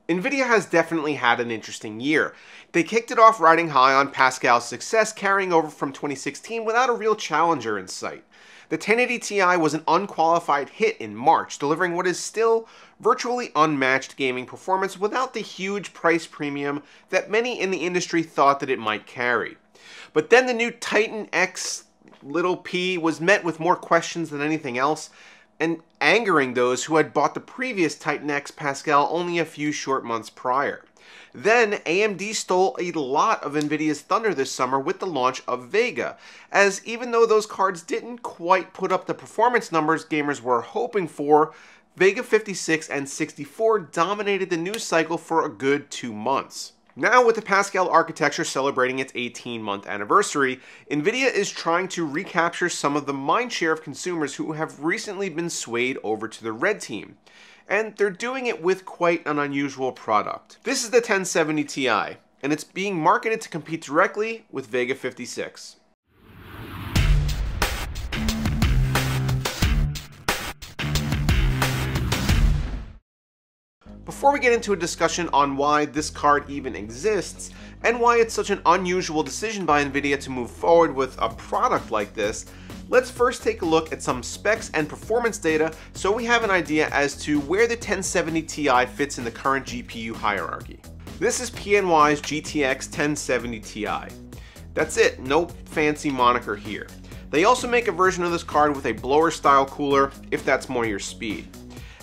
Nvidia has definitely had an interesting year. They kicked it off riding high on Pascal's success carrying over from 2016 without a real challenger in sight. The 1080 Ti was an unqualified hit in March, delivering what is still virtually unmatched gaming performance without the huge price premium that many in the industry thought that it might carry. But then the new Titan X p was met with more questions than anything else, and angering those who had bought the previous Titan X Pascal only a few short months prior. Then AMD stole a lot of Nvidia's thunder this summer with the launch of Vega, as even though those cards didn't quite put up the performance numbers gamers were hoping for, Vega 56 and 64 dominated the news cycle for a good 2 months. Now, with the Pascal architecture celebrating its 18-month anniversary, Nvidia is trying to recapture some of the mindshare of consumers who have recently been swayed over to the red team. And they're doing it with quite an unusual product. This is the 1070 Ti, and it's being marketed to compete directly with Vega 56. Before we get into a discussion on why this card even exists, and why it's such an unusual decision by Nvidia to move forward with a product like this, let's first take a look at some specs and performance data so we have an idea as to where the 1070 Ti fits in the current GPU hierarchy. This is PNY's GTX 1070 Ti. That's it, no fancy moniker here. They also make a version of this card with a blower style cooler if that's more your speed.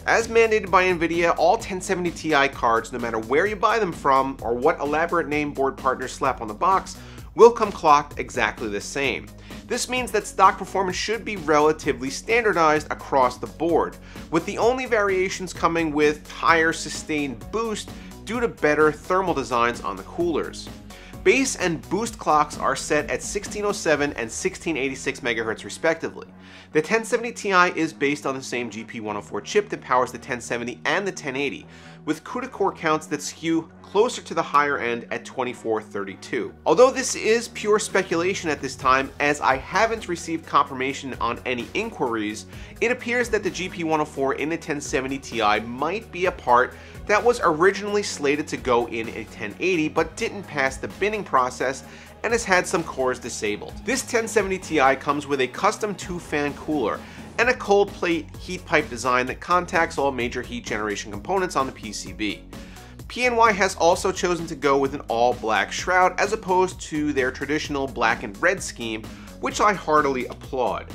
As mandated by Nvidia, all 1070 Ti cards, no matter where you buy them from or what elaborate name board partners slap on the box, will come clocked exactly the same. This means that stock performance should be relatively standardized across the board, with the only variations coming with higher sustained boost due to better thermal designs on the coolers. Base and boost clocks are set at 1607 and 1686 MHz respectively. The 1070 Ti is based on the same GP104 chip that powers the 1070 and the 1080, with CUDA core counts that skew closer to the higher end at 2432. Although this is pure speculation at this time, as I haven't received confirmation on any inquiries, it appears that the GP104 in the 1070 Ti might be a part that was originally slated to go in a 1080 but didn't pass the binning process and has had some cores disabled. This 1070 Ti comes with a custom 2-fan cooler and a cold plate heat pipe design that contacts all major heat generation components on the PCB. PNY has also chosen to go with an all-black shroud as opposed to their traditional black and red scheme, which I heartily applaud.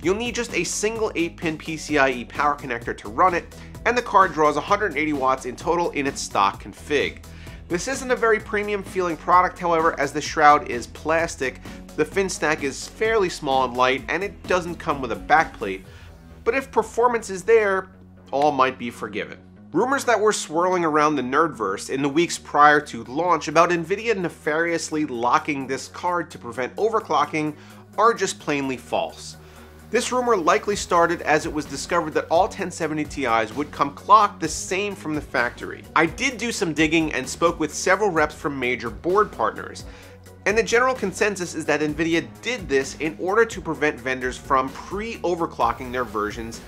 You'll need just a single 8-pin PCIe power connector to run it, and the card draws 180 watts in total in its stock config. This isn't a very premium feeling product, however, as the shroud is plastic, the fin stack is fairly small and light, and it doesn't come with a backplate, but if performance is there, all might be forgiven. Rumors that were swirling around the nerdverse in the weeks prior to launch about Nvidia nefariously locking this card to prevent overclocking are just plainly false. This rumor likely started as it was discovered that all 1070 Ti's would come clocked the same from the factory. I did do some digging and spoke with several reps from major board partners, and the general consensus is that Nvidia did this in order to prevent vendors from pre-overclocking their versions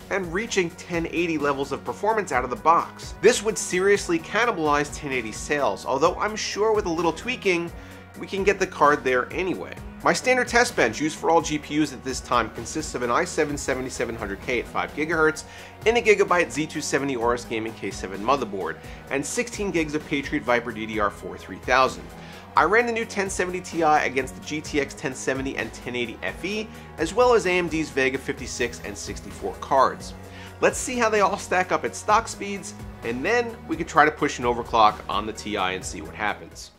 and reaching 1080 levels of performance out of the box. This would seriously cannibalize 1080 sales, although I'm sure with a little tweaking, we can get the card there anyway. My standard test bench used for all GPUs at this time consists of an i7-7700K at 5 GHz and a Gigabyte Z270 Aorus Gaming K7 motherboard, and 16 gigs of Patriot Viper DDR4 3000. I ran the new 1070 Ti against the GTX 1070 and 1080 FE, as well as AMD's Vega 56 and 64 cards. Let's see how they all stack up at stock speeds, and then we could try to push an overclock on the Ti and see what happens.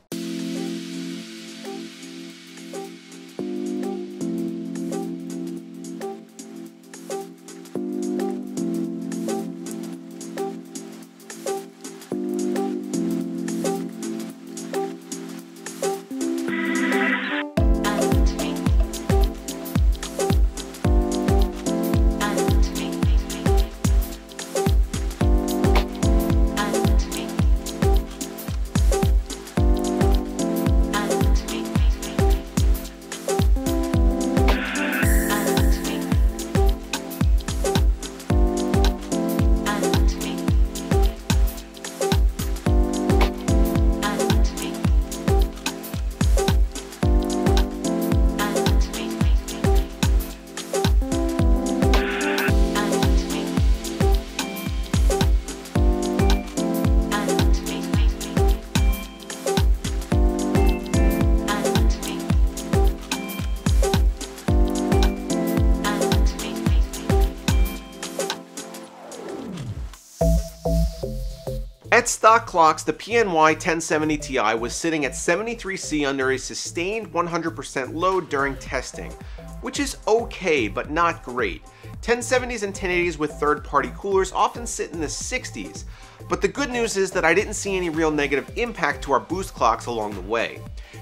At stock clocks, the PNY 1070 Ti was sitting at 73C under a sustained 100% load during testing, which is okay but not great. 1070s and 1080s with third-party coolers often sit in the 60s, but the good news is that I didn't see any real negative impact to our boost clocks along the way.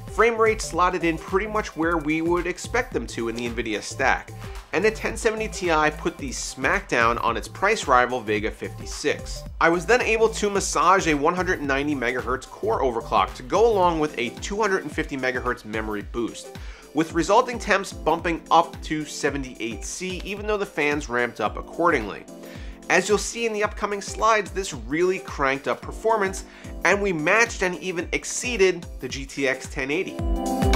Frame rates slotted in pretty much where we would expect them to in the Nvidia stack, and the 1070 Ti put the smackdown on its price rival Vega 56. I was then able to massage a 190 MHz core overclock to go along with a 250 MHz memory boost, with resulting temps bumping up to 78C even though the fans ramped up accordingly. As you'll see in the upcoming slides, this really cranked up performance, and we matched and even exceeded the GTX 1080.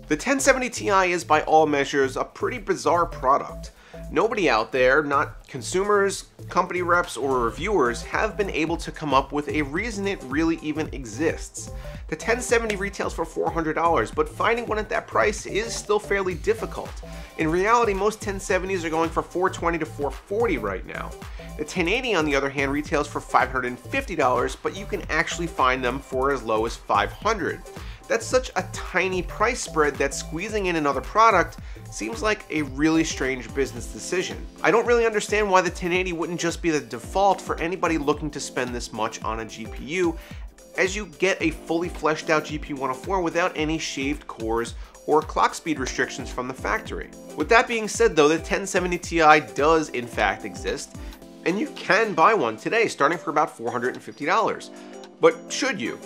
The 1070 Ti is by all measures a pretty bizarre product. Nobody out there, not consumers, company reps, or reviewers, have been able to come up with a reason it really even exists. The 1070 retails for $400, but finding one at that price is still fairly difficult. In reality, most 1070s are going for $420 to $440 right now. The 1080 on the other hand retails for $550, but you can actually find them for as low as $500. That's such a tiny price spread that squeezing in another product seems like a really strange business decision. I don't really understand why the 1080 wouldn't just be the default for anybody looking to spend this much on a GPU, as you get a fully fleshed out GP104 without any shaved cores or clock speed restrictions from the factory. With that being said though, the 1070 Ti does in fact exist, and you can buy one today starting for about $450. But should you?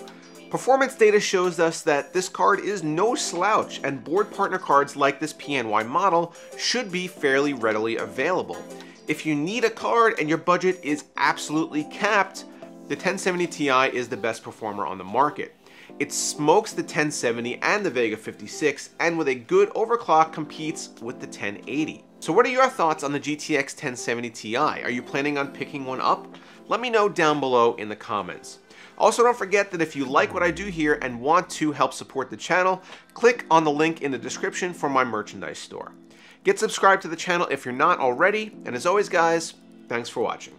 Performance data shows us that this card is no slouch, and board partner cards like this PNY model should be fairly readily available. If you need a card and your budget is absolutely capped, the 1070 Ti is the best performer on the market. It smokes the 1070 and the Vega 56, and with a good overclock competes with the 1080. So what are your thoughts on the GTX 1070 Ti? Are you planning on picking one up? Let me know down below in the comments. Also, don't forget that if you like what I do here and want to help support the channel, click on the link in the description for my merchandise store. Get subscribed to the channel if you're not already, and as always guys, thanks for watching.